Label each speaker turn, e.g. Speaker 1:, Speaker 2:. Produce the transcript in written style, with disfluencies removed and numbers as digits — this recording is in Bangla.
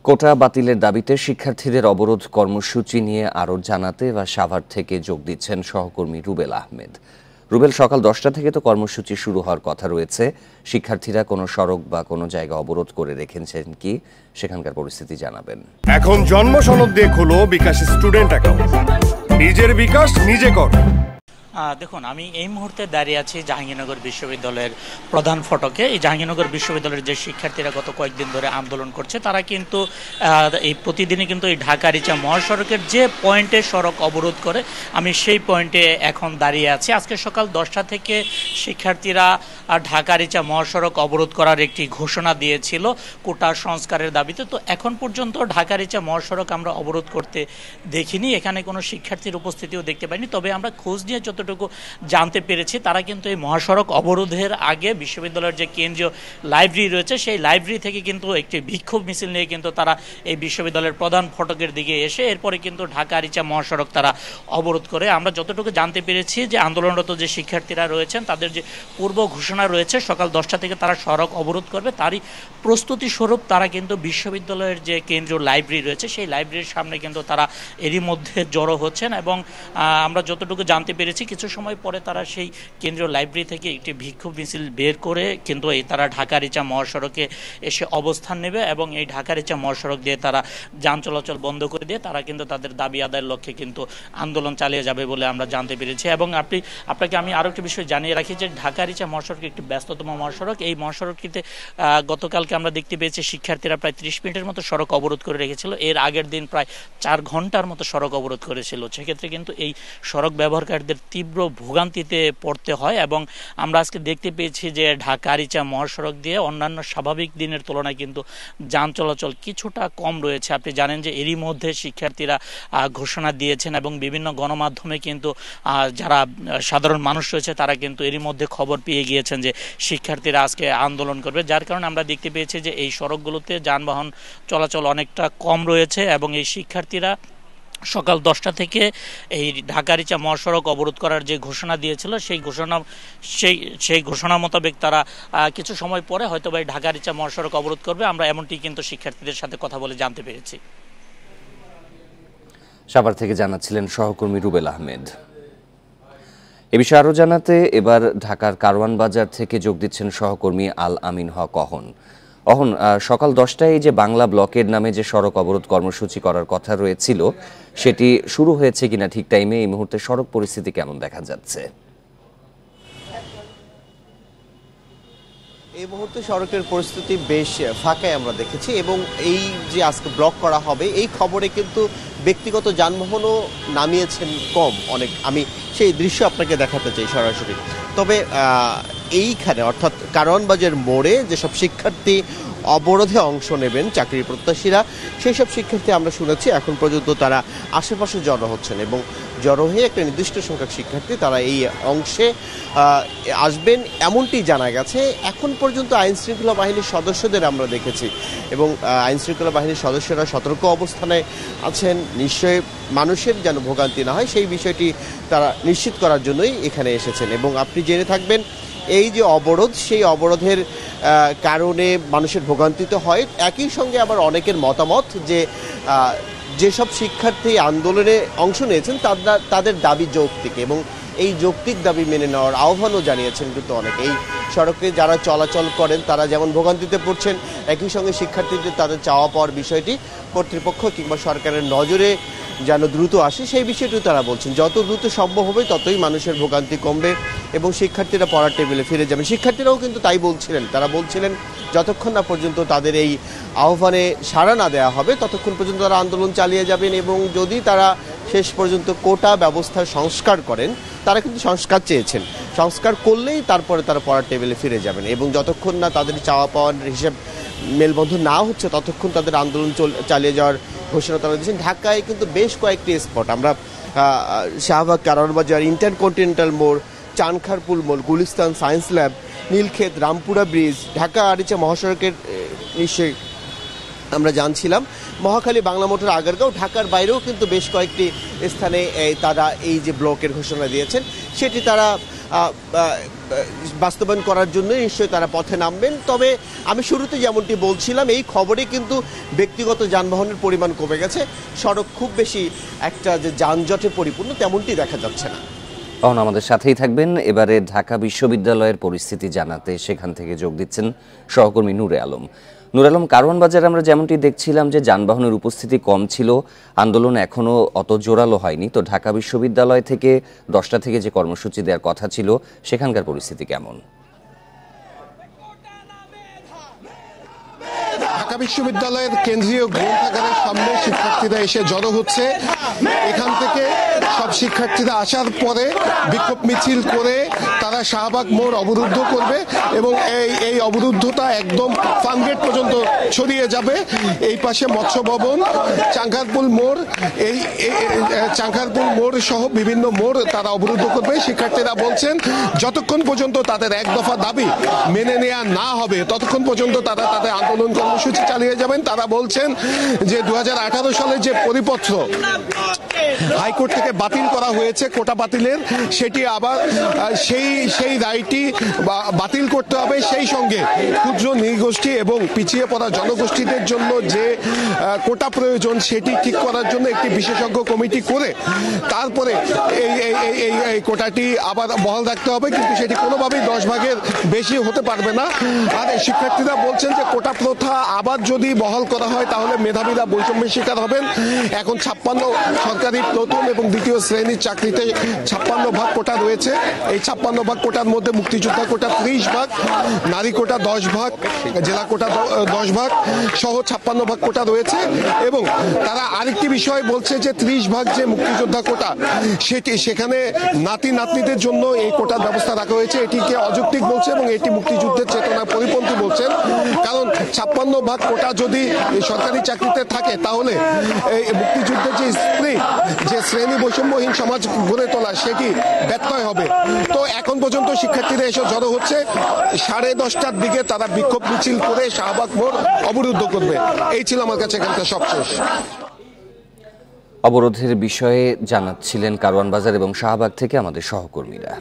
Speaker 1: কোটা বাতিলের দাবিতে শিক্ষার্থীদের অবরোধ কর্মসূচি নিয়ে আরও জানাতে বা সাভার থেকে যোগ দিচ্ছেন সহকর্মী রুবেল আহমেদ। রুবেল, সকাল 10টা থেকে তো কর্মসূচি শুরু হওয়ার কথা রয়েছে। শিক্ষার্থীরা কোনো সড়ক বা কোনো জায়গা অবরোধ করে রেখেছেন কি, সেখানকার পরিস্থিতি জানাবেন।
Speaker 2: এখন জন্ম সনদ দিয়ে খোলো বিকাশ স্টুডেন্ট অ্যাকাউন্ট। নিজের বিকাশ নিজে কর।
Speaker 3: দেখুন, আমি এই মুহূর্তে দাঁড়িয়ে আছি জাহাঙ্গীরনগর বিশ্ববিদ্যালয়ের প্রধান ফটকে। এই জাহাঙ্গীরনগর বিশ্ববিদ্যালয়ের যে শিক্ষার্থীরা গত কয়েকদিন ধরে আন্দোলন করছে, তারা কিন্তু এই প্রতিদিনই কিন্তু এই ঢাকা রিচা মহাসড়কের যে পয়েন্টে সড়ক অবরোধ করে, আমি সেই পয়েন্টে এখন দাঁড়িয়ে আছি। আজকে সকাল 10টা থেকে শিক্ষার্থীরা ঢাকা রিচা মহাসড়ক অবরোধ করার একটি ঘোষণা দিয়েছিল কোটা সংস্কারের দাবিতে। তো এখন পর্যন্ত ঢাকা রিচা মহাসড়ক আমরা অবরোধ করতে দেখিনি, এখানে কোনো শিক্ষার্থীর উপস্থিতিও দেখতে পাইনি। তবে আমরা খোঁজ নিয়ে যতটুকু জানতে পেরেছি, তারা কিন্তু এই মহাসড়ক অবরোধের আগে বিশ্ববিদ্যালয়ের যে কেন্দ্রীয় লাইব্রেরি রয়েছে, সেই লাইব্রেরি থেকে কিন্তু একটি বিক্ষোভ মিছিল নিয়ে কিন্তু তারা এই বিশ্ববিদ্যালয়ের প্রধান ফটকের দিকে এসে এরপরে কিন্তু ঢাকা রিচা মহাসড়ক তারা অবরোধ করে। আমরা যতটুকু জানতে পেরেছি যে আন্দোলনরত যে শিক্ষার্থীরা রয়েছেন, তাদের যে পূর্ব ঘোষণা রয়েছে সকাল 10টা থেকে তারা সড়ক অবরোধ করবে, তারই প্রস্তুতি স্বরূপ তারা কিন্তু বিশ্ববিদ্যালয়ের যে কেন্দ্রীয় লাইব্রেরি রয়েছে, সেই লাইব্রেরির সামনে কিন্তু তারা এরই মধ্যে জড়ো হচ্ছেন। এবং আমরা যতটুকু জানতে পেরেছি, কিছু সময় পরে তারা সেই কেন্দ্রীয় লাইব্রেরি থেকে একটি বিক্ষোভ মিছিল বের করে কিন্তু তারা ঢাকা রিচা মহাসড়কে এসে অবস্থান নেবে এবং এই ঢাকা রিচা মহাসড়ক দিয়ে তারা যান চলাচল বন্ধ করে দিয়ে তারা কিন্তু তাদের দাবি আদায়ের লক্ষ্যে কিন্তু আন্দোলন চালিয়ে যাবে বলে আমরা জানতে পেরেছি। এবং আপনাকে আমি আরও একটি বিষয় জানিয়ে রাখি যে ঢাকা রিচা মহাসড়ক একটি ব্যস্ততম মহাসড়ক। এই মহাসড়কটিতে গতকালকে আমরা দেখতে পেয়েছি শিক্ষার্থীরা প্রায় 30 মিনিটের মতো সড়ক অবরোধ করে রেখেছিল। এর আগের দিন প্রায় 4 ঘন্টার মতো সড়ক অবরোধ করেছিল। সেক্ষেত্রে কিন্তু এই সড়ক ব্যবহারকারীদের তীব্র ভোগান্তিতে পড়তে হয়। এবং আমরা আজকে দেখতে পেয়েছি যে ঢাকা রিচা মহাসড়ক দিয়ে অন্যান্য স্বাভাবিক দিনের তুলনায় কিন্তু যান চলাচল কিছুটা কম রয়েছে। আপনি জানেন যে এরই মধ্যে শিক্ষার্থীরা ঘোষণা দিয়েছেন এবং বিভিন্ন গণমাধ্যমে কিন্তু যারা সাধারণ মানুষ রয়েছে তারা কিন্তু এরই মধ্যে খবর পেয়ে গিয়েছেন যে শিক্ষার্থীরা আজকে আন্দোলন করবে, যার কারণে আমরা দেখতে পেয়েছি যে এই সড়কগুলোতে যানবাহন চলাচল অনেকটা কম রয়েছে। এবং এই শিক্ষার্থীরা সকাল 10টা থেকে এই ঢাকা রিচা মহাসড়ক অবরোধ করার যে ঘোষণা দিয়েছিল, সেই ঘোষণা মোতাবেক তারা কিছু সময় পরে হয়তো বা ঢাকা রিচা মহাসড়ক অবরোধ করবে। আমরা এমনটি কিন্তু শিক্ষার্থীদের সাথে কথা বলে জানতে পেরেছি।
Speaker 1: সাভার থেকে জানাচ্ছিলেন সহকর্মী রুবেল আহমেদ। এ বিষয়ে আরও জানাতে এবার ঢাকার কারওয়ান বাজার থেকে যোগ দিচ্ছেন সহকর্মী আল আমিন হক অহন। অহন, সকাল 10টায় যে বাংলা ব্লকের নামে যে সড়ক অবরোধ কর্মসূচি করার কথা রয়েছিল, সেটি শুরু হয়েছে কিনা ঠিক টাইমে? এই মুহূর্তে সড়ক পরিস্থিতি কেমন দেখা যাচ্ছে?
Speaker 4: এই মুহূর্তে সড়কের পরিস্থিতি বেশ ফাঁকায় আমরা দেখেছি। এবং এই যে আজকে ব্লক করা হবে, এই খবরে কিন্তু ব্যক্তিগত যানবাহনও নামিয়েছেন কম অনেক। আমি সেই দৃশ্য আপনাকে দেখাতে চাই সরাসরি। তবে এইখানে অর্থাৎ কারওয়ান বাজার মোড়ে যেসব শিক্ষার্থী অবরোধে অংশ নেবেন, চাকরির প্রত্যাশীরা, সেই সব শিক্ষার্থী আমরা শুনেছি এখন পর্যন্ত তারা আশেপাশে জড়ো হচ্ছেন এবং জড়ো হয়ে একটা নির্দিষ্ট সংখ্যক শিক্ষার্থী তারা এই অংশে আসবেন এমনটি জানা গেছে। এখন পর্যন্ত আইনশৃঙ্খলা বাহিনীর সদস্যদের আমরা দেখেছি এবং আইনশৃঙ্খলা বাহিনীর সদস্যরা সতর্ক অবস্থানে আছেন। নিশ্চয়ই মানুষের যেন ভোগান্তি না হয় সেই বিষয়টি তারা নিশ্চিত করার জন্যই এখানে এসেছেন। এবং আপনি জেনে থাকবেন, এই যে অবরোধ, সেই অবরোধের কারণে মানুষের ভোগান্তি তো হয়, একই সঙ্গে আবার অনেকের মতামত যে যেসব শিক্ষার্থী আন্দোলনে অংশ নিয়েছেন তাদের দাবি যৌক্তিক এবং এই যৌক্তিক দাবি মেনে নেওয়ার আহ্বানও জানিয়েছেন কিন্তু অনেক। এই সড়কে যারা চলাচল করেন তারা যেমন ভোগান্তিতে পড়ছেন, একই সঙ্গে শিক্ষার্থীদের তাদের চাওয়া পাওয়ার বিষয়টি কর্তৃপক্ষ কিংবা সরকারের নজরে যেন দ্রুত আসে সেই বিষয়টিও তারা বলছেন। যত দ্রুত সম্ভব হবে ততই মানুষের ভোগান্তি কমবে এবং শিক্ষার্থীরা পড়ার টেবিলে ফিরে যাবেন। শিক্ষার্থীরাও কিন্তু তাই বলছিলেন। তারা বলছিলেন যতক্ষণ না পর্যন্ত তাদের এই আহ্বানে সাড়া না দেওয়া হবে ততক্ষণ পর্যন্ত তারা আন্দোলন চালিয়ে যাবেন। এবং যদি তারা শেষ পর্যন্ত কোটা ব্যবস্থার সংস্কার করেন, তারা কিন্তু সংস্কার চেয়েছেন, সংস্কার করলেই তারপরে তারা পড়ার টেবিলে ফিরে যাবেন। এবং যতক্ষণ না তাদের চাওয়া পাওয়ার হিসেব মেলবন্ধন না হচ্ছে ততক্ষণ তাদের আন্দোলন চালিয়ে যাওয়ার ঘোষণা তারা দিয়েছেন। ঢাকায় কিন্তু বেশ কয়েকটি স্পট আমরা শাহবাগ, কারওয়ান বাজার, ইন্টারকন্টিনেন্টাল মোড়, চানখারপুল মোড়, Gulistan science lab, Nilkhet, Rampura bridge, Dhaka Richa মহাসড়কের নিশ্চয়ই আমরা জানছিলাম, মহাখালী, বাংলা মোটর, আগারগাঁও, ঢাকার বাইরেও কিন্তু বেশ কয়েকটি স্থানে তারা এই যে ব্লকের ঘোষণা দিয়েছেন সেটি তারা বাস্তবায়ন করার জন্য নিশ্চয়ই তারা পথে নামবেন। তবে আমি শুরুতে যেমনটি বলছিলাম, এই খবরে কিন্তু ব্যক্তিগত যানবাহনের পরিমাণ কমে গেছে, সড়ক খুব বেশি একটা যে যানজটে পরিপূর্ণ তেমনটি দেখা যাচ্ছে না।
Speaker 1: অহন আমাদের সাথেই থাকবেন এবারে ঢাকা বিশ্ববিদ্যালয়ের পরিস্থিতি জানাতে সেখান থেকে যোগ দিচ্ছেন সহকর্মী নূরে আলম। নূর আলম, কারওয়ান বাজারে আমরা যেমনটি দেখছিলাম যে যানবাহনের উপস্থিতি কম ছিল, আন্দোলন এখনো অত জোরালো হয়নি, তো ঢাকা বিশ্ববিদ্যালয় থেকে 10টা থেকে যে কর্মসূচি দেওয়ার কথা ছিল সেখানকার পরিস্থিতি কেমন?
Speaker 5: ঢাকা বিশ্ববিদ্যালয়ের কেন্দ্রীয় গ্রন্থাগারের সামনে শিক্ষার্থীরা এসে জড়ো হচ্ছে। এখান থেকে সব শিক্ষার্থীরা আসার পরে বিক্ষোভ মিছিল করে তারা শাহবাগ মোড় অবরুদ্ধ করবে এবং এই অবরুদ্ধতা একদম ফার্মগেট পর্যন্ত ছড়িয়ে যাবে। এই পাশে মৎস্য ভবন, চাঙ্কারপুল মোড়, এই চাঙ্কারপুল মোড় সহ বিভিন্ন মোড় তারা অবরুদ্ধ করবে। শিক্ষার্থীরা বলছেন যতক্ষণ পর্যন্ত তাদের এক দফা দাবি মেনে নেওয়া না হবে ততক্ষণ পর্যন্ত তারা তাদের আন্দোলন কর্মসূচি চালিয়ে যাবেন। তারা বলছেন যে 2018 সালে যে পরিপত্র হাইকোর্ট থেকে বাতিল করা হয়েছে কোটা বাতিলের, সেটি আবার সেই রায়টি বাতিল করতে হবে। সেই সঙ্গে ক্ষুদ্র নৃগোষ্ঠী এবং পিছিয়ে পড়া জনগোষ্ঠীদের জন্য যে কোটা প্রয়োজন সেটি ঠিক করার জন্য একটি বিশেষজ্ঞ কমিটি করে তারপরে এই কোটাটি আবার বহাল রাখতে হবে, কিন্তু সেটি কোনোভাবেই 10 ভাগের বেশি হতে পারবে না। আর শিক্ষার্থীরা বলছেন যে কোটা প্রথা আবার যদি বহাল করা হয় তাহলে মেধাবীরা বৈষম্যের শিকার হবেন। এখন 56 সরকারি প্রথম এবং দ্বিতীয় শ্রেণীর চাকরিতে 56 ভাগ কোটা রয়েছে। এই 56 ভাগ কোটার মধ্যে মুক্তিযোদ্ধা কোটা 30 ভাগ, নারী কোটা 10 ভাগ, জেলা কোটা 10 ভাগ সহ 56 ভাগ কোটা রয়েছে। এবং তারা আরেকটি বিষয় বলছে যে 30 ভাগ যে মুক্তিযোদ্ধা কোটা সেখানে নাতি নাতনিদের জন্য এই কোটার ব্যবস্থা রাখা হয়েছে, এটিকে অযৌক্তিক বলছে এবং এটি মুক্তিযুদ্ধের চেতনার পরিপন্থী বলছেন। কারণ 56 ভাগ কোটা যদি সরকারি চাকরিতে থাকে তাহলে এই মুক্তিযুদ্ধের যে স্প্রিট, যে শ্রেণী বৈষম্যহীন সমাজ গড়ে তোলা সেটি ব্যত্যয় হবে। তো এখন পর্যন্ত শিক্ষার্থীরা এসে জড়ো হচ্ছে। 10:30টার দিকে তারা বিক্ষোভ মিছিল করে শাহবাগ মোড় অবরুদ্ধ করবে। এই ছিল আমার কাছে এখানকার সবশেষ।
Speaker 1: অবরোধের বিষয়ে জানাচ্ছিলেন কারওয়ান বাজার এবং শাহবাগ থেকে আমাদের সহকর্মীরা।